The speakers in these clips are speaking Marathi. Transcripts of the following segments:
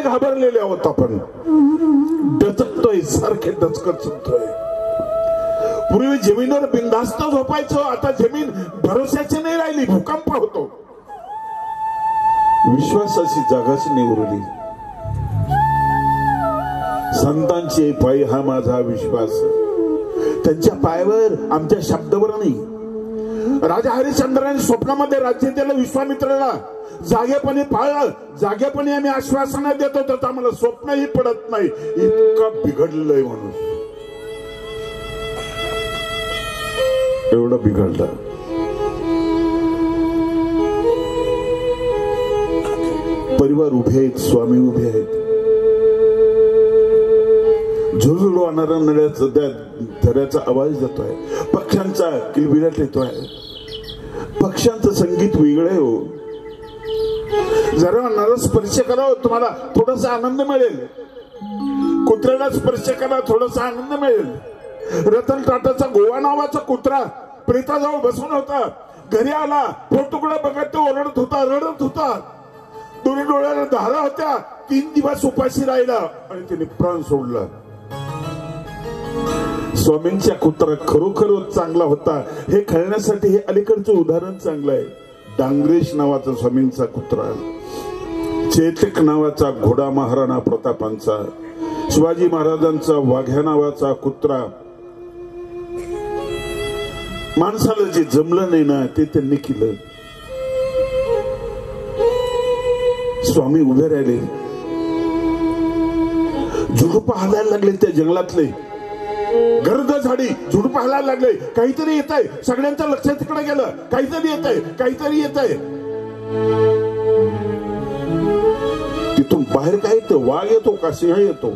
घाबरलेले आहोत आपण. डचकतोय, सारखे डचकत सुटतोय. पूर्वी जमिनीवर बिनधास्त झोपायचो, आता जमीन भरोश्याची नाही राहिली, भूकंप होतो. विश्वासाची जागाच नाही उरली. संतांचे पाय हा माझा विश्वास, त्यांच्या पायावर, आमच्या शब्दावर नाही. राजा हरिश्चंद्राने स्वप्नामध्ये राज्य दिलं विश्वामित्राला. जागेपणी पाळलं, जागेपणी आम्ही आश्वासना देतो, तर आम्हाला स्वप्नही पडत नाही. इतकं बिघडलंय म्हणून, एवढं बिघडलं. परिवार उभे आहेत, स्वामी उभे आहेत. झुळझुळ वाहणारा नद्याचा झऱ्याचा आवाज येतोय, पक्ष्यांचा किलबिलाट येतोय. पक्ष्यांचं संगीत वेगळं आहे हो. जरा नर स्पर्श करा, तुम्हाला थोडासा आनंद मिळेल. कुत्र्याला स्पर्श करा, थोडासा आनंद मिळेल. रतन टाटाचा गोवा नावाचा कुत्रा प्रेताजवळ बसून होता. घरी आला, पोटुकडा बघत तो ओरडत होता, रडत होता. दोन्ही डोळ्याला धारा होत्या. 3 दिवस उपाशी राहिला आणि त्याने प्राण सोडला. स्वामींचा कुत्रा खरोखर चांगला होता हे कळण्यासाठी हे अलीकडचं उदाहरण चांगलं आहे. डांगरेश नावाचा स्वामींचा कुत्रा, चेतक नावाचा घोडा महाराणा प्रतापांचा, शिवाजी महाराजांचा वाघ्या नावाचा कुत्रा. माणसाला जे जमलं नाही ना ते त्यांनी केलं. स्वामी उभे राहिले. झुडूप हालायला लागले त्या जंगलातले. गर्द झाडी झुडूप हालायला लागले. काहीतरी येत आहे. सगळ्यांचं लक्ष तिकडे गेलं. काहीतरी येत आहे, काहीतरी येत आहे. तिथून बाहेर काय येतं? वाघ येतो का सिंह येतो?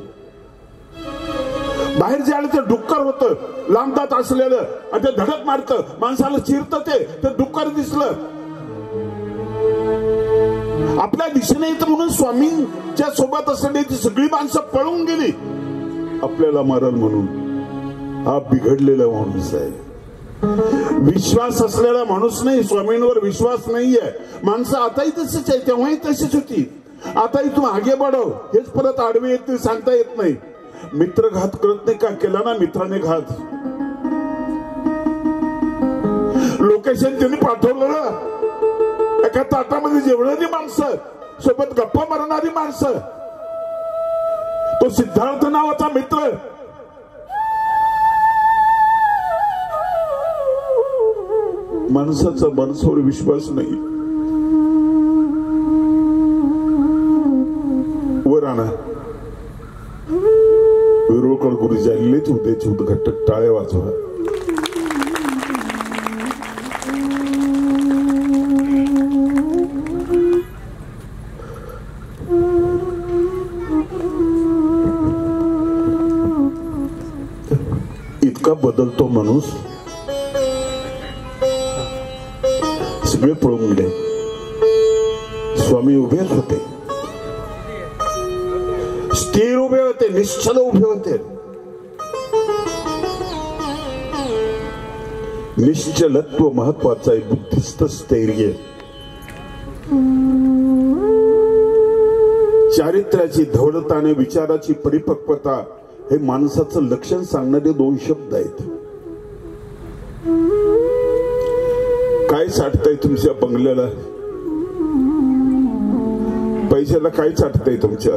बाहेर जे आलं ते डुक्कर होतं, लांब दात असलेलं, आणि ते धडक मारतं, माणसाला चिरतं. ते डुक्कर दिसलं. आपल्या दिशेने येतं म्हणून स्वामींच्या सोबत असलेली ती सगळी माणसं पळून गेली. आपल्याला मरण म्हणून. हा बिघडलेला माणूस आहे. विश्वास असलेला माणूस नाही. स्वामींवर विश्वास नाहीये. माणसं आताही तशीच आहे, तेव्हाही तशीच होती. आताही तू आगे बढव, हेच परत आडवे येते, सांगता येत नाही. मित्र घात करत नाही का? केला ना मित्राने घात. लोकेशन त्यांनी पाठवलं ना, एका ताटामध्ये जेवणारी माणसं, सोबत गप्पा मारणारी माणसं. तो सिद्धार्थ नावाचा मित्र माणसाचा माणसावर विश्वास नाही. वर आणा. विरोळकर गुरुजी आलेच होते. उद्घाटक टाळ्या वाजवा. इतका बदलतो माणूस. सगळे पळून गेले. स्वामी उभेच होते, स्थिर उभे होते, निश्चल उभे होते. निश्चलत्व महत्वाचं आहे. बुद्धिस्त स्थैर्य, चारित्र्याची धवलता आणि विचाराची परिपक्वता हे माणसाचं लक्षण सांगणारे 2 शब्द आहेत. काय साठतंय तुमच्या बंगल्याला? पैशाला काय साठतंय तुमच्या?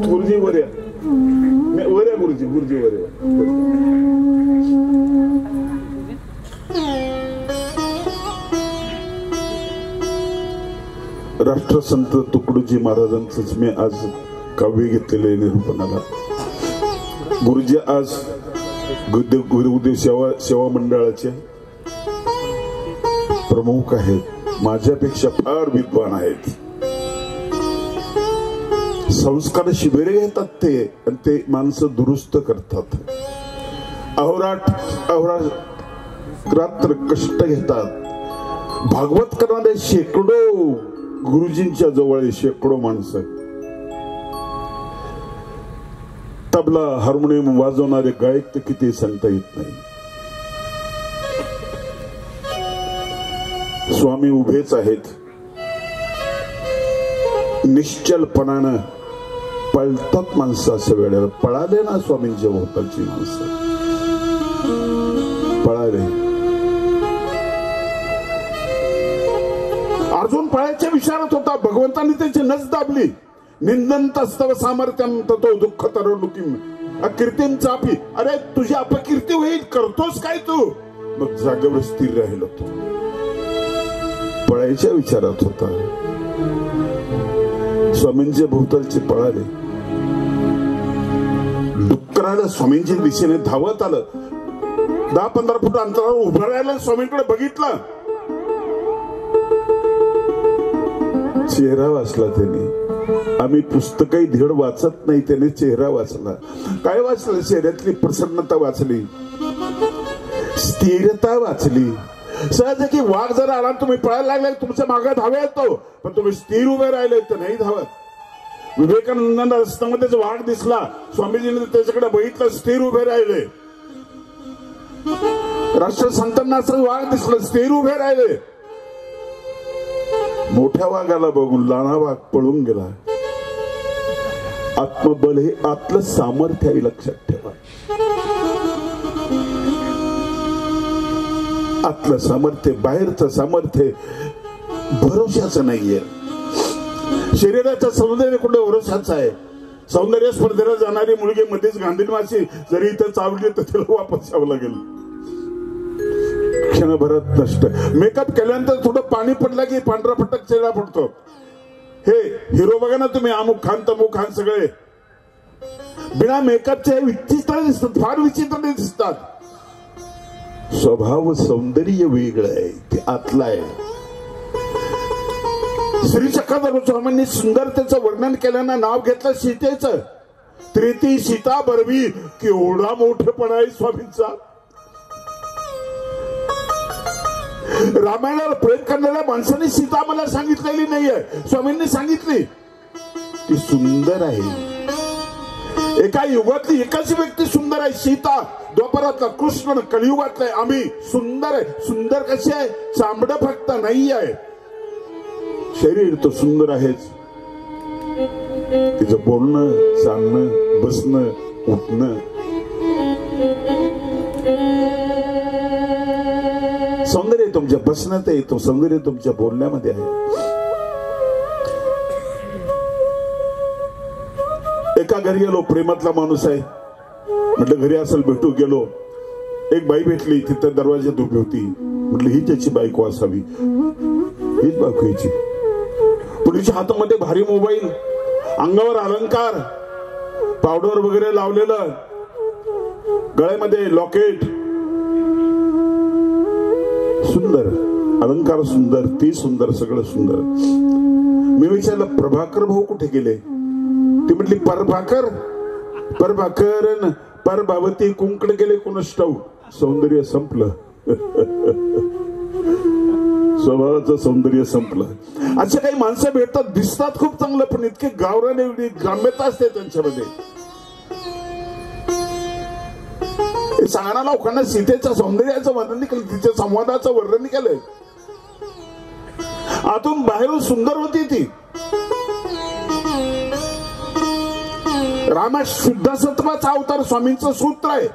गुरुजी वर या, वर या गुरुजी, गुरुजी वर या. राष्ट्रसंत तुकडोजी महाराजांच मी आज काव्य घेतलेले निरूपणाला. गुरुजी आज गुरुदेव सेवा मंडळाचे प्रमुख आहेत. माझ्यापेक्षा फार विद्वान आहेत. संस्कार शिबिरे घेतात ते, आणि ते माणसं दुरुस्त करतात. अहोरात्र कष्ट घेतात. भागवत करणारे शेकडो गुरुजींच्या जवळ शेकडो माणसं. तबला हार्मोनियम वाजवणारे गायक तर किती सांगता येत नाही. स्वामी उभेच आहेत. निश्चलपणानं पळतात माणसं. असं वेळेला पळाले ना स्वामींच्या भोवतालची माणसं, पळाले. अर्जुन पळायच्या विचारात होता, भगवंतांनी त्याची नस दाबली. निंदंत स्तव सामर्थ्यम ततो दुःख तरुणुकीम अकीर्तीम चापी. अरे तुझी अपकीर्ती होईल, करतोस काय तू? मग जागेवर स्थिर राहिलो तो. पळायच्या विचारात होता, स्वामींच्या भोवतालचे पळाले. डुक्कराला स्वामींच्या दिशेने धावत आलं. 10-15 फूट अंतरावर उभं राहिलं, स्वामींकडे बघितलं. चेहरा वाचला त्याने. आम्ही पुस्तकही धीड वाचत नाही, त्याने चेहरा वाचला. काय वाचलं? चेहऱ्यातली प्रसन्नता वाचली, स्थिरता वाचली. सहज की वाघ जर आला तुम्ही पळायला लागले, तुमच्या मागे धावे येतो, पण तुम्ही स्थिर उभे राहिले तर नाही धावत. विवेकानंदांना रस्त्यामध्ये वाघ दिसला, स्वामीजींनी त्याच्याकडे बघितलं, स्थिर उभे राहिले. राष्ट्रसंतांना असं वाघ दिसलं, स्थिर उभे राहिले. मोठ्या वाघाला बघून लहाना वाघ पळून गेला. आत्मबल हे आतलं सामर्थ्य आहे, लक्षात ठेवा. आतलं सामर्थ्य, बाहेरचं सामर्थ्य भरोशाचं नाहीये. शरीराचं सौंदर्य कुठे भरोशाचं आहे? सौंदर्य स्पर्धेला जाणारी मुलगी मध्येच गांधील माशी जरी इथं चावली तर तिला वापस यावं लागेल, क्षणभरात नष्ट. मेकअप केल्यानंतर थोडं पाणी पडलं की पांढरा फटक चेहरा पडतो. हे हिरो बघा ना तुम्ही, अमुक खान तमुक खान सगळे बिना मेकअपचे विचित्र दिसतात, फार विचित्र दिसतात. स्वभाव सौंदर्य वेगळं आहे, ते आतलं आहे. श्री चक्रधर स्वामींनी सुंदरतेचं वर्णन केल्यानं नाव घेतलं सीतेचं. त्रिती सीता बरवी, केवढा मोठेपणा आहे स्वामींचा. रामायणाला प्रेम करणाऱ्या माणसाने सीता मला सांगितलेली नाहीये, स्वामींनी सांगितली. ती सुंदर आहे. एका युगातली एकाच व्यक्ती सुंदर आहे, सीता. द्वापरातला कृष्ण, कलियुगातला आम्ही. सुंदर आहे. सुंदर कशी आहे? चामडं फक्त नाही आहे, शरीर तर सुंदर आहेच. तिचं बोलणं, चालणं, बसणं, उठणं, सौंदर्य तुमच्या बसण्यात येतो, सौंदर्य तुमच्या बोलण्यामध्ये आहे. एका घरी गेलो, प्रेमातला माणूस आहे, म्हटलं घरी असेल, भेटू गेलो. एक बाई भेटली, तिथं दरवाजात उभी होती. म्हटलं ही त्याची बायको असावी, हीच बायको हिची. पुढच्या हातामध्ये भारी मोबाईल, अंगावर अलंकार, पावडर वगैरे लावलेलं, गळ्यामध्ये लॉकेट, सुंदर अलंकार, सुंदर, ती सुंदर, सगळं सुंदर. मी विचारलं प्रभाकर भाऊ कुठे गेले? ती म्हटली परभाकर, परभाकर परभावती कुंकड गेले कोणास ठाऊक. सौंदर्य संपलं, स्वभावाचं सौंदर्य संपलं. असे काही माणसं भेटतात, दिसतात खूप चांगलं, पण इतके गावरान, एवढी ग्राम्यता असते त्यांच्यामध्ये. सांगणा लोकांना सीतेच्या सौंदर्याचं वर्णन केलं, तिच्या संवादाचं वर्णन केलंय. आतून बाहेरून सुंदर होती ती. रामा शुद्ध सत्वाचा अवतार, स्वामींचं सूत्र आहे.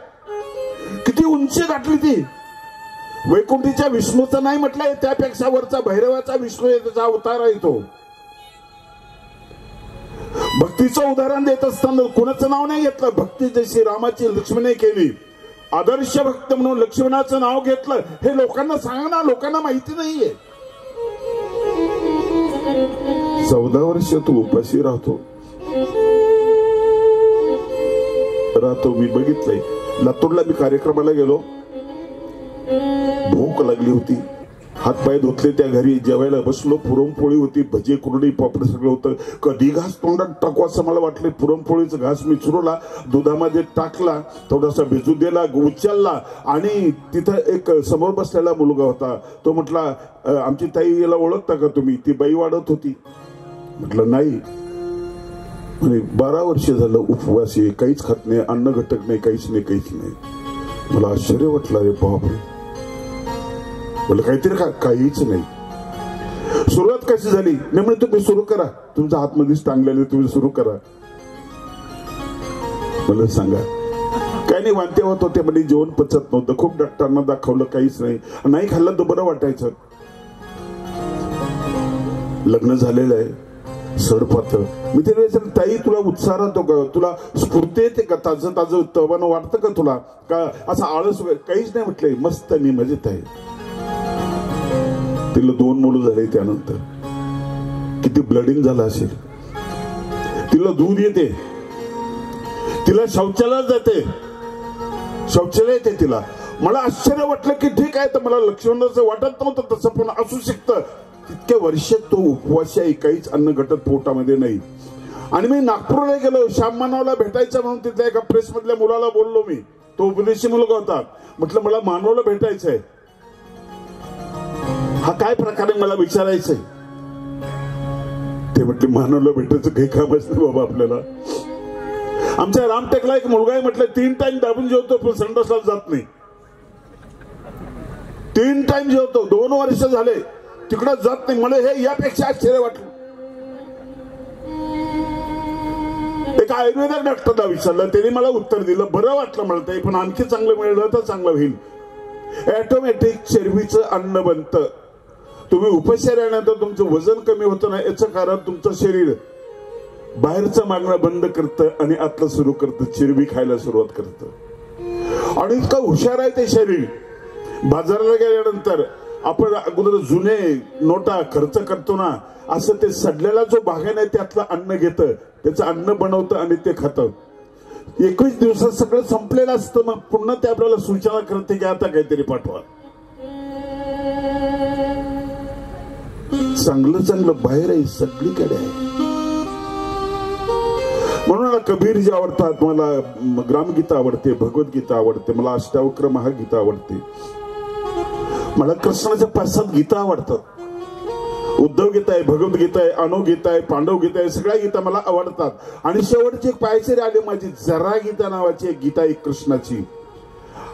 किती उंची गाठली ती. वैकुंठीच्या विष्णूचं नाही म्हटलंय, त्यापेक्षा वरचा भैरवाचा विष्णू त्याचा अवतार आहे तो. भक्तीचं उदाहरण देत असताना कोणाचं नाव नाही घेतलं. भक्ती जशी रामाची लक्ष्मणे केली, आदर्श भक्त म्हणून लक्ष्मणाचं नाव घेतलं. हे लोकांना सांगा ना, लोकांना माहिती नाहीये. 14 वर्ष तू उपाशी राहतो. मी बघितलंय. लातूरला मी कार्यक्रमाला गेलो, भूक लागली होती, हातपाय धुतले, त्या घरी जेवायला बसलो. पुरणपोळी होती, भजी, कुरडी, पापड सगळं होतं. कधी घास तोंडात टाकू असं मला वाटलं. पुरणपोळीचा घास मी चुरवला, दुधामध्ये टाकला, थोडासा भिजू दिला, उचलला. आणि तिथं एक समोर बसलेला मुलगा होता. तो म्हटला, आमची ताई याला ओळखता का तुम्ही? ती बाई वाढत होती. म्हटलं नाही. 12 वर्ष झालं उपवासी, काहीच खात नाही, अन्न घटक नाही, काहीच नाही, काहीच नाही. मला आश्चर्य वाटलं, रे बापरे. बोल काहीतरी काहीच नाही. सुरुवात कशी झाली? नेमणे तुम्ही सुरू करा, तुमच्या आतमध्येच टांगलेले तुम्ही सुरू करा. मला सांगा काय नाही, वांते होत होते म्हणजे जेवण पचत नव्हतं, खूप डॉक्टरांना दाखवलं, काहीच नाही, नाही खाल्लं तर बरं वाटायचं. लग्न झालेलं आहे सडपातळ. मी तिला विचारलं, ताई तुला उत्साह राहतो का, तुला स्फूर्ती येते का, ताजं ताजं तवानं वाटतं का तुला, का असा आळस वगैरे? काहीच नाही म्हटलंय, मस्त मी मजेत आहे. तिला 2 मुलं झाले, त्यानंतर किती ब्लडिंग झालं असेल. तिला दूध येते, तिला शौचालयात जाते, शौचालय येते तिला. मला आश्चर्य वाटलं की ठीक आहे, तर मला लक्ष्मणाचं वाटत नव्हतं तसं, पण असू शकतं. तितक्या वर्षात तो उपवासी आहे, काहीच अन्न घटत पोटामध्ये नाही. आणि मी नागपूरला गेलो, श्याम मानवला भेटायचं म्हणून तिथल्या एका प्रेस मधल्या मुलाला बोललो मी, तो उपदेशी मुलगा होता. म्हटलं मला मानवला भेटायचंय, हा काय प्रकारे मला विचारायचंय. ते म्हटले मानवला भेटायचं काही कामच नाही बाबा आपल्याला. आमच्या रामटेकला एक मुलगा आहे, म्हटलं 3 टाइम दाबून जेवतो पण संडासला जात नाही. 3 टाइम जेवतो, 2 वर्ष झाले तिकडं जात नाही. मला हे यापेक्षा आश्चर्य वाटलं. एका आयुर्वेदिक डॉक्टरला विचारलं, त्याने मला उत्तर दिलं, बरं वाटलं मला ते, पण आणखी चांगलं मिळलं तर चांगलं होईल. ऑटोमॅटिक चरबीचं अन्न बनतं. तुम्ही उपाशी राहण्यानंतर तुमचं वजन कमी होतं ना, याचं कारण तुमचं शरीर बाहेरचं मागणं बंद करतं आणि आतलं सुरू करतं, चरबी खायला सुरुवात करतं. आणि इतकं हुशार आहे ते शरीर. बाजाराला गेल्यानंतर आपण अगोदर जुने नोटा खर्च करतो ना, असं ते सडलेला जो भाग आहे त्यातलं अन्न घेतं, त्याचं अन्न बनवतं आणि ते खातं. 21 दिवसात सगळं संपलेलं असतं. मग पुन्हा ते आपल्याला सूचना करते की आता काहीतरी पाठवा. चांगलं चांगलं बाहेर आहे, सगळीकडे आहे. म्हणून मला कबीरजी आवडतात, मला ग्रामगीता आवडते, भगवद्गीता आवडते, मला अष्टावक्र महागीता आवडते, मला कृष्णाच्या 5-7 गीता आवडतात. उद्धव गीता आहे, भगवद्गीता आहे, अनुगीता आहे, पांडव गीता आहे, सगळ्या गीता मला आवडतात. आणि शेवटची एक पायचेरी आली माझी, जरा गीता नावाची एक गीता आहे कृष्णाची.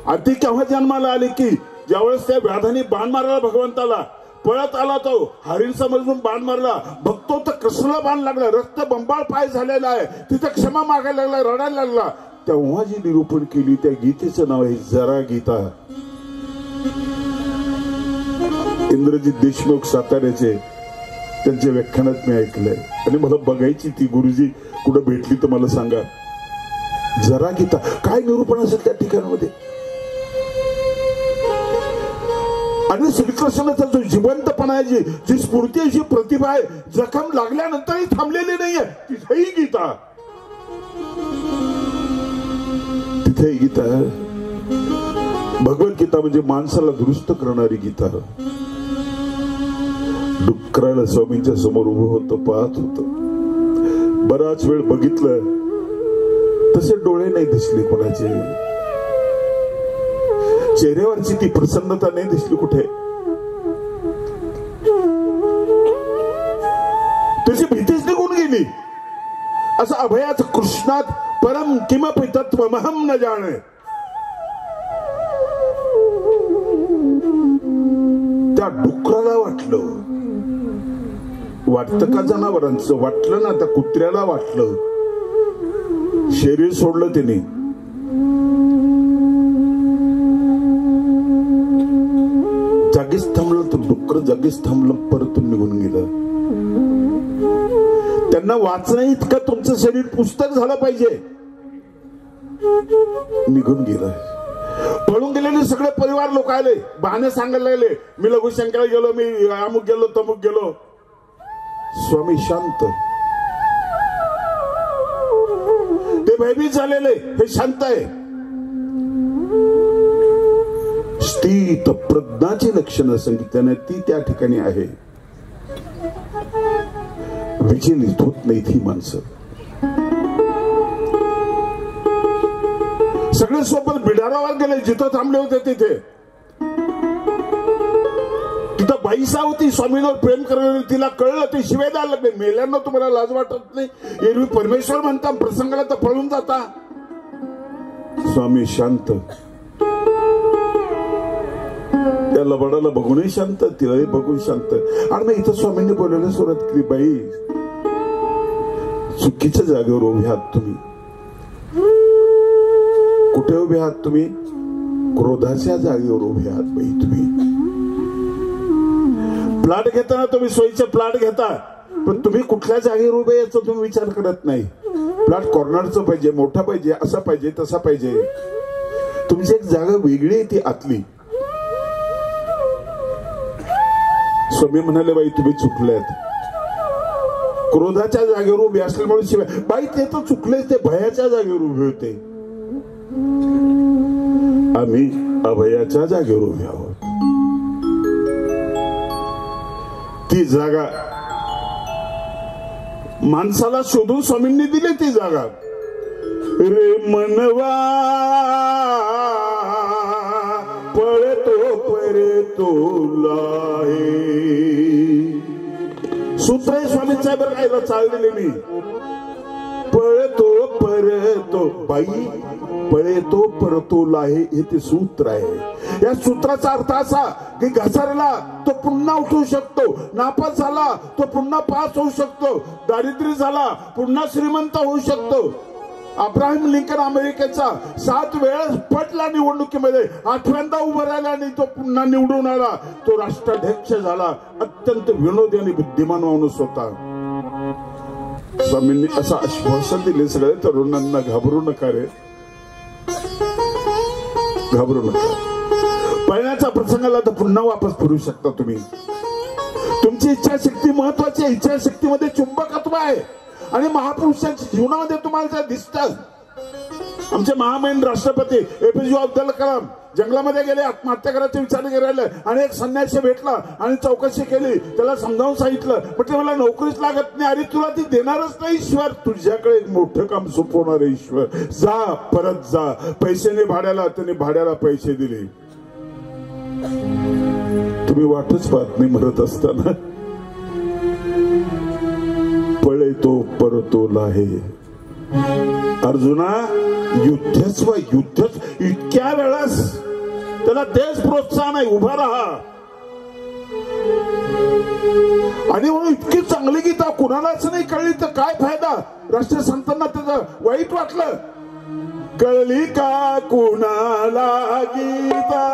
आणि ती केव्हा जन्माला आली की ज्यावेळेस त्या व्याधाने बाण मारला भगवंताला, पळत आला तो, हरिण समजून बाण मारला, बघतो तर कृष्णाला बाण लागला, रक्त बंबाळ पाय झालेला आहे, तिथे क्षमा मागायला लागला, रडायला लागला. तेव्हा जी निरूपण केली त्या गीतेचं नाव आहे जरा गीता. इंद्रजित देशमुख साताऱ्याचे, त्यांच्या व्याख्यानात मी ऐकलंय आणि मला बघायची ती. गुरुजी कुठं भेटली तर मला सांगा. जरा गीता काय निरूपण असेल त्या ठिकाणामध्ये. आणि श्रीकृष्णाचा जो जिवंतपणा आहे, जी स्फूर्ती आहे, जी प्रतिभा आहे, जखम लागल्यानंतरही थांबलेली नाहीये, तिथेही गीता, तिथेही गीता. भगवद्गीता म्हणजे माणसाला दुरुस्त करणारी गीता. डुकराला स्वामींच्या समोर उभं होतं, पाहत होत, बराच वेळ बघितलं, तसे डोळे नाही दिसले कोणाचे, चेहऱ्यावरची ती प्रसन्नता नाही दिसली कुठे, त्याची भीतीच निघून गेली. असं अभयाच कृष्णात परम किमपि तत्त्वमहं न जाणे. त्या डुकराला वाटलं, वाटतं का जनावरांचं, वाटलं ना त्या कुत्र्याला वाटलं, शरीर सोडलं त्याने. जागीच थांबलं तर डुक्कर जागीच थांबलं, परतून निघून गेलं. त्यांना वाचणं इतकं तुमचं शरीर पुस्तक झालं पाहिजे, निघून गेलं. पळून गेलेले सगळे परिवार लोक आले, बहाणे सांगायला लागले, मी लघुशंकरला गेलो, मी अमुक गेलो, तमुक गेलो. स्वामी शांत, ते भयभीत झालेले, हे शांत आहे. स्थित प्रज्ञाची लक्षणं सांगितल्याने ती त्या ठिकाणी आहे. विचलित होत नाहीत ही माणसं. सगळे सोबत बिडारावर गेले, जिथं थांबले होते तिथे. तिथं बाईसा होती स्वामींवर प्रेम करणारी, तिला कळलं, ते शिवाय द्यायला लागले, मेल्यांना तुम्हाला लाज वाटत नाही, एरवी परमेश्वर म्हणता, प्रसंगाला तर पळून जाता. स्वामी शांत. त्या लबाडाला बघूनही शांत, तिलाही बघून शांत. आणि मग इथं स्वामींनी बोलायला सुरुवात केली, बाई चुकीच्या जागेवर उभे आहात तुम्ही. कुठे उभे आहात तुम्ही? क्रोधाच्या जागेवर उभे आहात बाई तुम्ही. प्लॉट घेताना तुम्ही सोयीचे प्लॉट घेता, पण तुम्ही कुठल्या जागेवर उभे याचा तुम्ही विचार करत नाही. प्लॉट कॉर्नरचं पाहिजे, मोठा पाहिजे, असा पाहिजे, तसा पाहिजे. तुमची एक जागा वेगळी आहे ती आतली. स्वामी म्हणाले, बाई तुम्ही चुकलेत. क्रोधाच्या जागेवर उभे असल्यामुळे शिवाय बाई ते तर चुकलेच, ते भयाच्या जागेवर उभे होते. आम्ही अभयाच्या जागेवर उभे आहोत. ती जागा माणसाला शोधून स्वामींनी दिली. ती जागा रे मनवा पळतो परतोला सूत्र आहे स्वामी साहेब कायला चाललेले. मी पळतो परतो, बाई पळतो परतोला हे ते सूत्र आहे. या सूत्राचा अर्थ असा की घसरला तो पुन्हा उठू शकतो, नापास झाला तो पुन्हा पास होऊ शकतो, दारिद्र्य झाला पुन्हा श्रीमंत होऊ शकतो. अब्राहम लिंकन अमेरिकेचा 7 वेळेस पडला निवडणुकीमध्ये, 8व्यांदा उभा राहिला आणि तो पुन्हा निवडून आला. तो राष्ट्राध्यक्ष झाला. अत्यंत विनोदी आणि बुद्धिमान माणूस होता. स्वामींनी असं आश्वासन दिले सगळ्या तरुणांना, घाबरू नका रे, घाबरू नका. पळण्याच्या प्रसंगाला तर पुन्हा वापस फिरू शकता तुम्ही. तुमची इच्छाशक्ती महत्वाची आहे. इच्छाशक्तीमध्ये चुंबकत्व आहे आणि महापुरुषांच्या जीवनामध्ये तुम्हाला ते दिसतात. आमचे महामहिम राष्ट्रपती APJ अब्दुल कलाम जंगलामध्ये गेले, आत्महत्या करायचे विचार करायला, आणि एक संन्यासी भेटला आणि चौकशी केली. त्याला समजावून सांगितलं, म्हटलं मला नोकरीच लागत नाही. अरे तुला ती देणारच नाही ईश्वर, तुझ्याकडे एक मोठं काम सोपवणार ईश्वर. जा, परत जा. पैशाने भाड्याला, त्याने भाड्याला पैसे दिले. तुम्ही वाटच पाहत नाही मरत असताना. पळतो परतोला हे अर्जुना, युद्धच व युद्धच. इतक्या वेळेस त्याला तेच प्रोत्साहन आहे, उभा राहा. आणि म्हणून इतकी चांगली गीता कुणालाच नाही कळली तर काय फायदा. राष्ट्रीय संतांना त्याचं वाईट वाटलं. कळली का कुणाला गीता,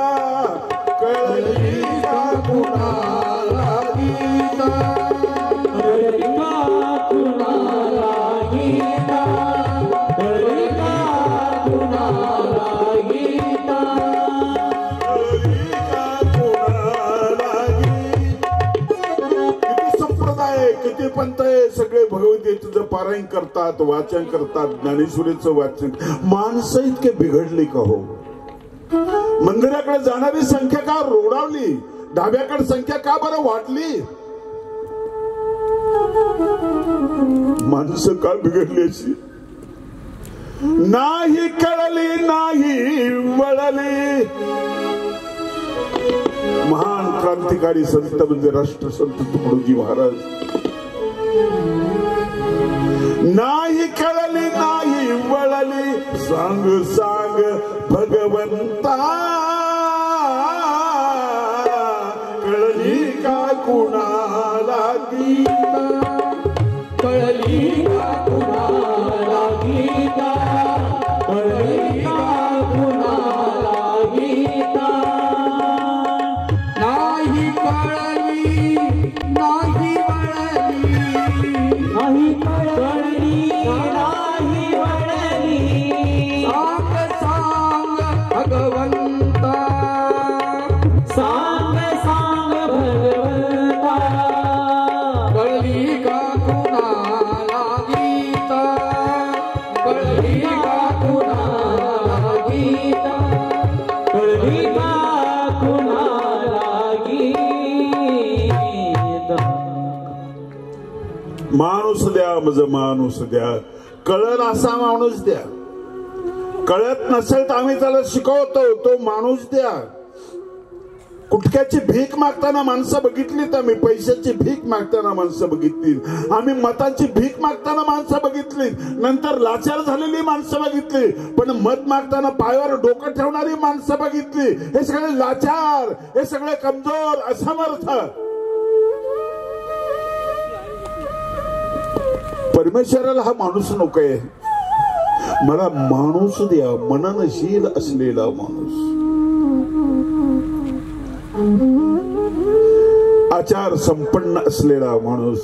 कळली का कुणाला गीता, कळली का कुणाला गीता, कळली का कुणाला गीता, कळली का कुणाला गीता. किती संप्रदाय, किती पंथ आहे, सगळे भगवद्गीतेचं पारायण करतात, वाचन करतात, ज्ञानेश्वरीचं वाचन. माणसं इतके बिघडली का हो? मंदिराकडे जाणारी संख्या का रोडावली? ढाब्याकडे संख्या का बरं वाढली? माणसं का बिघडली अशी? नाही कळली, नाही वळली. महान क्रांतिकारी संत म्हणजे राष्ट्रसंत तुकडोजी महाराज. नाही कळली, नाही वळली, सांग सांग भगवंता, कळली का कुणाला गीता, कळली का कुणाला गीता, कळली का कुणाला गीता. नाही कळली, नाही वळली, नाही कळली, नाही वळली, सांग सांग भगवंता, सांग सांग भगवंता, कळली का कुणाला गीता, कळली का कुणाला गीता, कळली का कुणाला गीता. माणूस द्या, म्हणजे माणूस द्या. कळल असा माणूस द्या. कळत नसेल तर आम्ही त्याला शिकवतो, तो माणूस द्या. कुटक्याची भीक मागताना माणसं बघितलीत, आम्ही पैशाची भीक मागताना माणसं बघितली, आम्ही मतांची भीक मागताना माणसं बघितली, नंतर लाचार झालेली माणसं बघितली, पण मत मागताना पायावर डोकं ठेवणारी माणसं बघितली. हे सगळे लाचार, हे सगळे कमजोर, असमर्थ. परमेश्वराला हा माणूस नकोय. मला माणूस द्या, मननशील असलेला माणूस, आचार संपन्न असलेला माणूस,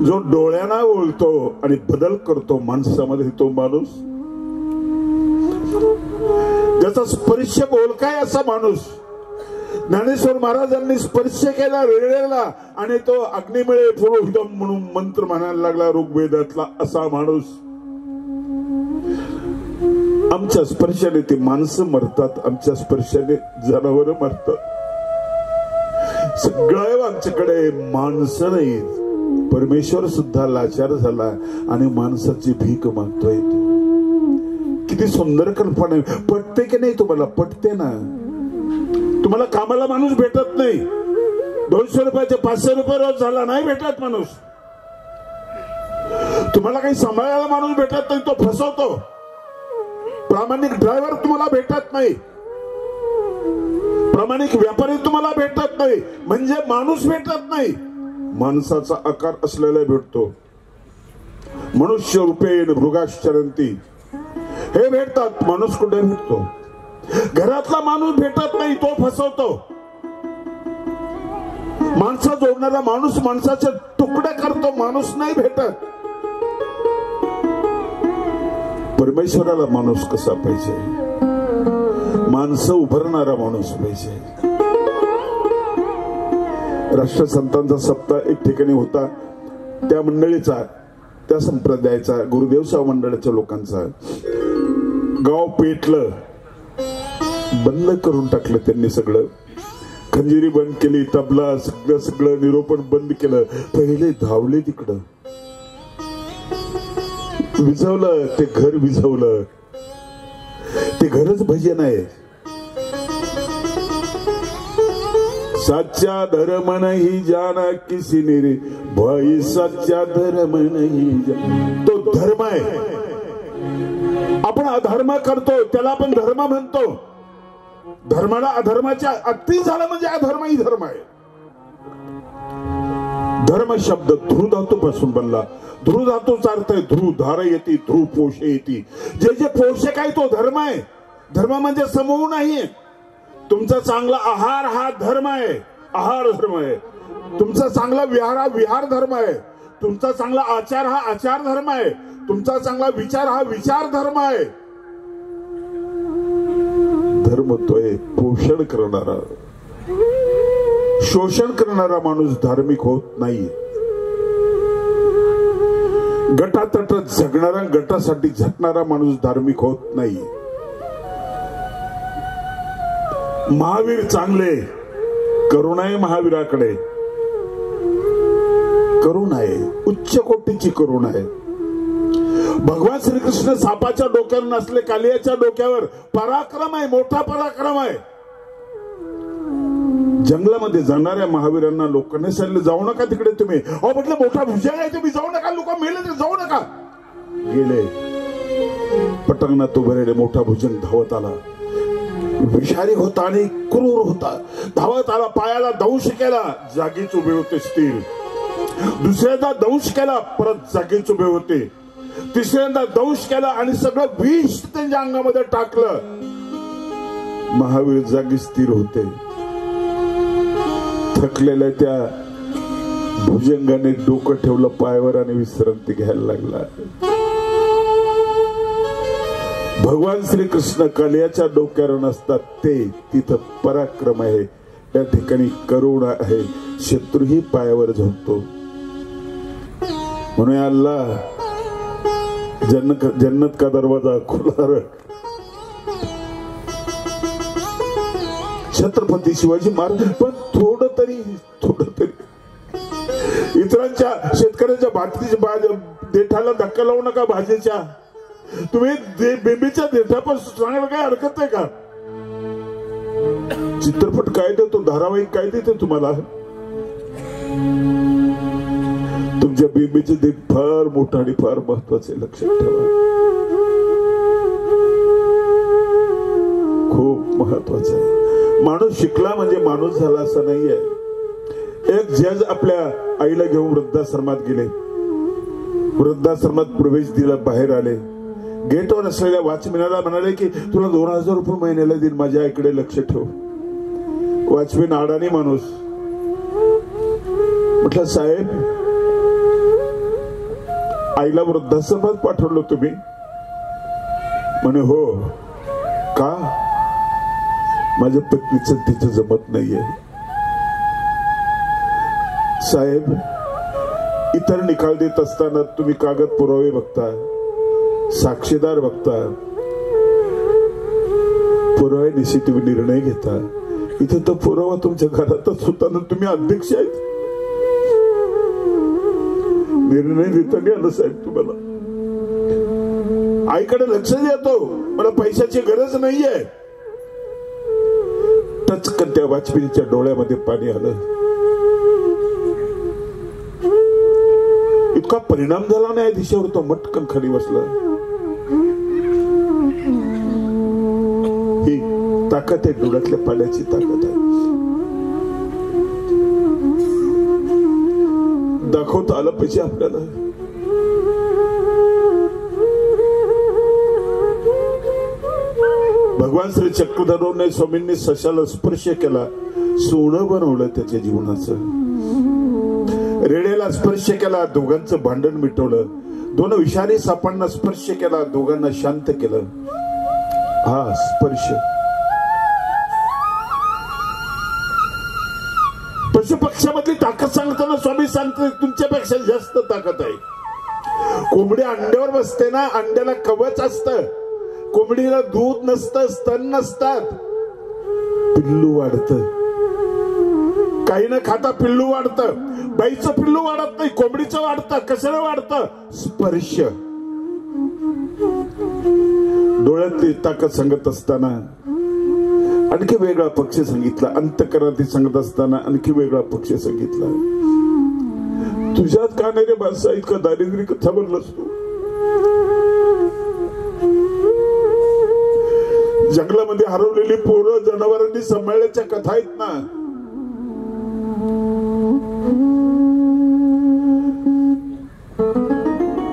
जो डोळ्यांना बोलतो आणि बदल करतो माणसामध्ये, तो माणूस, ज्याचा स्पर्श बोलकाय असा माणूस. ज्ञानेश्वर महाराजांनी स्पर्श केला रेल्वेला आणि तो अग्निमिळे पुरोहितम म्हणून मंत्र म्हणायला लागला ऋग्वेदातला, असा माणूस. आमच्या स्पर्शाने ती माणसं मरतात, आमच्या स्पर्शाने जनावर मरतात. सगळं आमच्याकडे माणसं नाहीत. परमेश्वर सुद्धा लाचार झाला आणि माणसाची भीक मागतोय. किती सुंदर कल्पना आहे. पटते की नाही तुम्हाला? पटते ना? तुम्हाला कामाला माणूस भेटत नाही, 200 रुपयाचे 500 रुपये रोज झाला, नाही भेटत माणूस. तुम्हाला काही सांभाळायला माणूस भेटत नाही, तो फसवतो. प्रामाणिक ड्रायव्हर तुम्हाला भेटत नाही, प्रामाणिक व्यापारी तुम्हाला भेटत नाही, म्हणजे माणूस भेटत नाही. माणसाचा आकार असलेला भेटतो. मनुष्य रूपेण मृगाश्चरंती, हे भेटतात. माणूस कुठे भेटतो? घरातला माणूस भेटत नाही, तो फसवतो. माणसा जोडणारा माणूस माणसाचे तुकडे करतो, माणूस नाही भेटत. परमेश्वराला माणूस कसा पाहिजे? माणसं उभारणारा माणूस पाहिजे. राष्ट्रसंतांचा सप्ताह एक ठिकाणी होता. त्या मंडळीचा, त्या संप्रदायाचा, गुरुदेव साहेब मंडळाच्या लोकांचा गाव पेटलं, बंद करून टाकलं त्यांनी. सगळं खंजिरी बंद केली, तबला सगळं निरोपण बंद केलं. पहिले धावले तिकडं, विझवलं ते घर, विझवलं ते घरच भजन आहे. सच्चा धर्म नहीं जाना किसी ने रे भाई, सच्चा धर्म नहीं जाना. तो धर्म आहे. आपण अधर्म करतो त्याला आपण धर्म म्हणतो. धर्माला अधर्माच्या अति झालं म्हणजे अधर्म ही धर्म आहे. धर्म शब्द ध्रू धातू पासून बनला. ध्रू धातूचा अर्थ आहे ध्रू धार येते, ध्रू पोषे येते. जे जे पोषक आहे तो धर्म आहे. धर्म म्हणजे समूह नाही. तुमचा चांगला आहार हा धर्म आहे, आहार धर्म आहे. तुमचा चांगला विहार हा विहार धर्म आहे. तुमचा चांगला आचार हा आचार धर्म आहे. तुमचा चांगला विचार हा विचार धर्म आहे. धर्म तो आहे पोषण करणारा. शोषण करणारा माणूस धार्मिक होत नाही. गटातट झगणारा, गटासाठी झटणारा माणूस धार्मिक होत नाही. महावीर चांगले, करुणा आहे महावीराकडे. करुणा आहे, उच्च कोटीची करुणा आहे. भगवान श्रीकृष्ण सापाच्या डोक्यावर नसले, कालियाच्या डोक्यावर. पराक्रम आहे, मोठा पराक्रम आहे. जंगलामध्ये जाणाऱ्या महावीरांना लोकांनी सांगितलं जाऊ नका तिकडे तुम्ही. अहो म्हटलं मोठा भुजंग आहे, तुम्ही जाऊ नका. लोक मेले तर जाऊ नका. गेले. पटांगणात उभे राहिले. मोठा भुजंग धावत आला. विषारी होता आणि क्रूर होता. धावत आला, पायाला दंश केला, जागीच उभे होते स्थिर. दुसऱ्यांदा दंश केला, परत जागीच उभे होते. तिसऱ्यांदा दंश केला आणि सगळं विष त्यांच्या अंगामध्ये टाकलं. महावीर जागी स्थिर होते. थकलेल्या त्या भुजंगाने डोकं ठेवलं पायावर आणि विश्रांती घ्यायला लागला. भगवान श्रीकृष्ण कलियाच्या डोक्यावर नसतात, ते तिथं पराक्रम आहे. त्या ठिकाणी करुणा आहे. शत्रूही पायावर झोपतो. म्हणून अल्लाह जन्नत का दरवाजा खुला रख. छत्रपती शिवाजी महाराज. पण थोडं तरी इतरांच्या शेतकऱ्यांच्या भाजीच्या देठाला धक्का लावू नका. भाजीच्या तुम्ही बेंबीच्या देठापासून सांगायला काय हरकत आहे का? चित्रपट काय देतो, धारावाहिक काय देतो तुम्हाला? तुमच्या बेबीचे दिन फार मोठं आणि फार महत्वाचे, लक्षात ठेवा. खूप महत्वाचं आहे. माणूस शिकला म्हणजे माणूस झाला असं नाहीये. एक जज आपल्या आईला घेऊन वृद्धाश्रमात गेले. वृद्धाश्रमात प्रवेश दिला, बाहेर आले. गेटवर असलेल्या वॉचमॅनला म्हणाले की तुला 2000 रुपये महिन्याला देईन, माझ्या आईकडे लक्ष ठेव. वॉचमॅन अडाणी माणूस म्हटलं, साहेब आईला वृद्धाश्रमात पाठवलं तुम्ही? म्हणे हो. का? माझ्या पत्नीचं तिचं जमत नाहीये. साहेब, इतर निकाल देत असताना तुम्ही कागद पुरावे बघता, साक्षीदार बघता, पुराव्यानिशी तुम्ही निर्णय घेता. इथे तो पुरावा तुमच्या घरातच होता ना, तुम्ही अध्यक्ष आहेत. निर्णय देता नाही आलं साहेब तुम्हाला. आईकडे लक्ष देतो, मला पैशाची गरज नाहीये. टचकन त्या वाजपेयीच्या डोळ्यामध्ये पाणी आलं. इतका परिणाम झाला नाही दिशेवर, तो मटकन खाली बसला. ही ताकद आहे, डोळ्यातल्या पाण्याची ताकद आहे. दाखवता आलं पाहिजे आपल्याला. भगवान श्री चक्रधरोने स्वामींनी सशाला स्पर्श केला, सोनं बनवलं त्याच्या जीवनाचं. रेड्याला स्पर्श केला, दोघांचं भांडण मिटवलं. दोन विषारी सापांना स्पर्श केला, दोघांना शांत केलं. हा स्पर्श. पशुपक्षामधली ताकद सांगताना स्वामी सांगतात तुमच्यापेक्षा जास्त ताकद आहे. कोंबडी अंड्यावर बसते ना, अंड्याला कवच असतं. कोंबडीला दूध नसतं, स्तन नसतात. पिल्लू वाढतं, काही न खाता पिल्लू वाढतं. बाईचं पिल्लू वाढत नाही, कोंबडीचं वाढतं. कशाला वाढतं? स्पर्श. डोळ्यातली ताकद सांगत असताना आणखी वेगळा पक्ष सांगितला. अंतःकरणात सांगत असताना आणखी वेगळा पक्ष सांगितला. तुझ्यात का नाही रे बादशाह, इतका दारिद्र्य कथा बनलास तू? जंगलामध्ये हरवलेली पोरं जनावरांनी सांभाळल्याच्या कथा आहेत ना.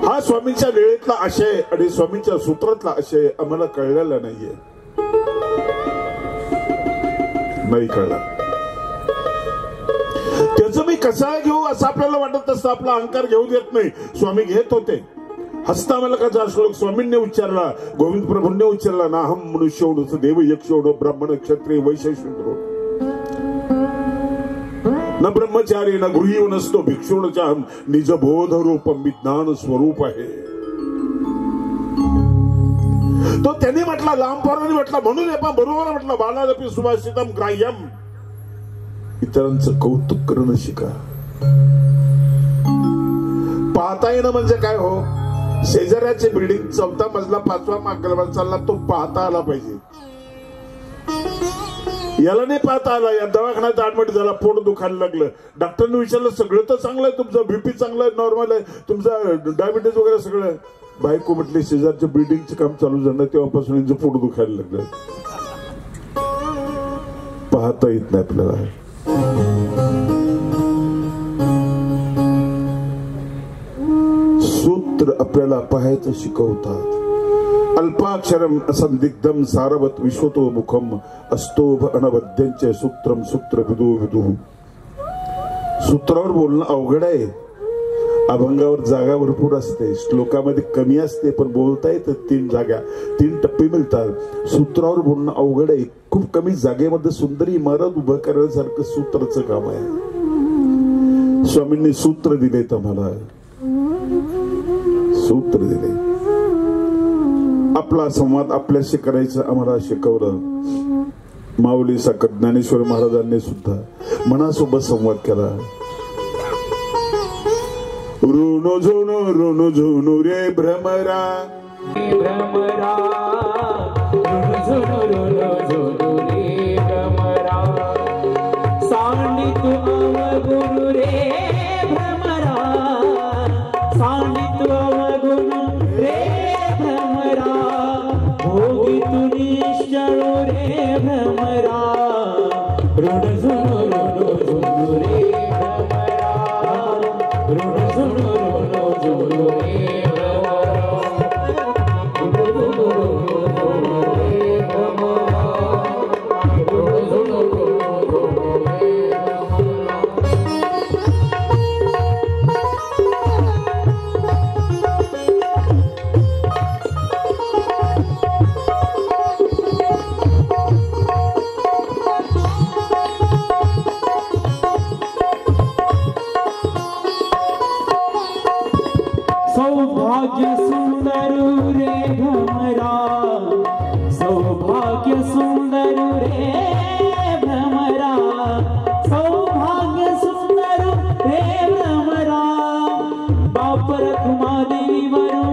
हा स्वामींच्या वेळेतला आशय आणि स्वामींच्या सूत्रातला आशय आम्हाला कळलेला नाहीये. नाही कळला. त्याचं मी कसा घेऊ असं आपल्याला वाटत असतं. आपला अहंकार घेऊ देत नाही. स्वामी घेत होते. हसता मला का श्लोक स्वामींनी उच्चारला, गोविंद प्रभूंनी उच्चारला ना. हम मनुष्य देव यक्ष ब्राह्मण क्षत्रिय वैश्य शूद्र न ब्रह्मचारी न गृही नसतो भिक्षुणचा हम निज बोध रूपम विज्ञान स्वरूप आहे. तो त्यांनी म्हटला, लांबपरांनी म्हटला, म्हणून बरोबर म्हटलं बालादपी सुभाषितम ग्राह्यम. इतरांचं कौतुक करणं शिका. पाहता येणं म्हणजे काय हो? शेजाऱ्याचे बिल्डिंग 4था मजला 5वा मागला चालला, तो पाहता आला पाहिजे. याला नाही पाहता आला. या दवाखान्यात ऍडमिट झाला, पोट दुखायला लागलं. डॉक्टरने विचारलं सगळं तर चांगलं आहे, तुमचं बीपी चांगलं आहे, नॉर्मल आहे, तुमचं डायबिटीज वगैरे सगळं. बायको म्हटली शेजारच्या बिल्डिंगचं काम चालू झालं तेव्हापासून यांचं पोट दुखायला लागलं. पाहता येत नाही आपल्याला. सूत्र आपल्याला पाहायचं शिकवतात. अल्पाक्षरम असंदिग्धम सारवत विश्वतो मुखम अस्तोभ अनवद्यांचे सूत्रम सूत्र विदु विदु. सूत्रावर बोलणं अवघड आहे. अभंगावर जागा भरपूर असते, श्लोकामध्ये कमी असते, पण बोलता येतं 3 जागा, 3 टप्पे मिळतात. सूत्रावर बोलणं अवघड आहे. खूप कमी जागेमध्ये सुंदर इमारत उभं करण्यासारखं सूत्राचं काम आहे. स्वामींनी सूत्र दिलेत आम्हाला, सूत्र दिले. आपला संवाद आपल्याशी करायचं आम्हाला शिकवलं. माऊली साखर ज्ञानेश्वर महाराजांनी सुद्धा मनासोबत संवाद केला. ऋणू झुणू रे भ्रमरा, भ्रमरा ऋणू झुणू रे भ्रमरा. मानितो अवगुण रे भ्रमरा भोगी तू निश्चळू रे भ्रमरा ऋण झुणू रे भ्रमरा ऋण झुणू रे सौभाग्य सुंदर रे भ्रमरा सौभाग्य सुंदर रे भ्रमरा सौभाग्य सुंदर रे भ्रमरा बाप रखुमा देवी वरू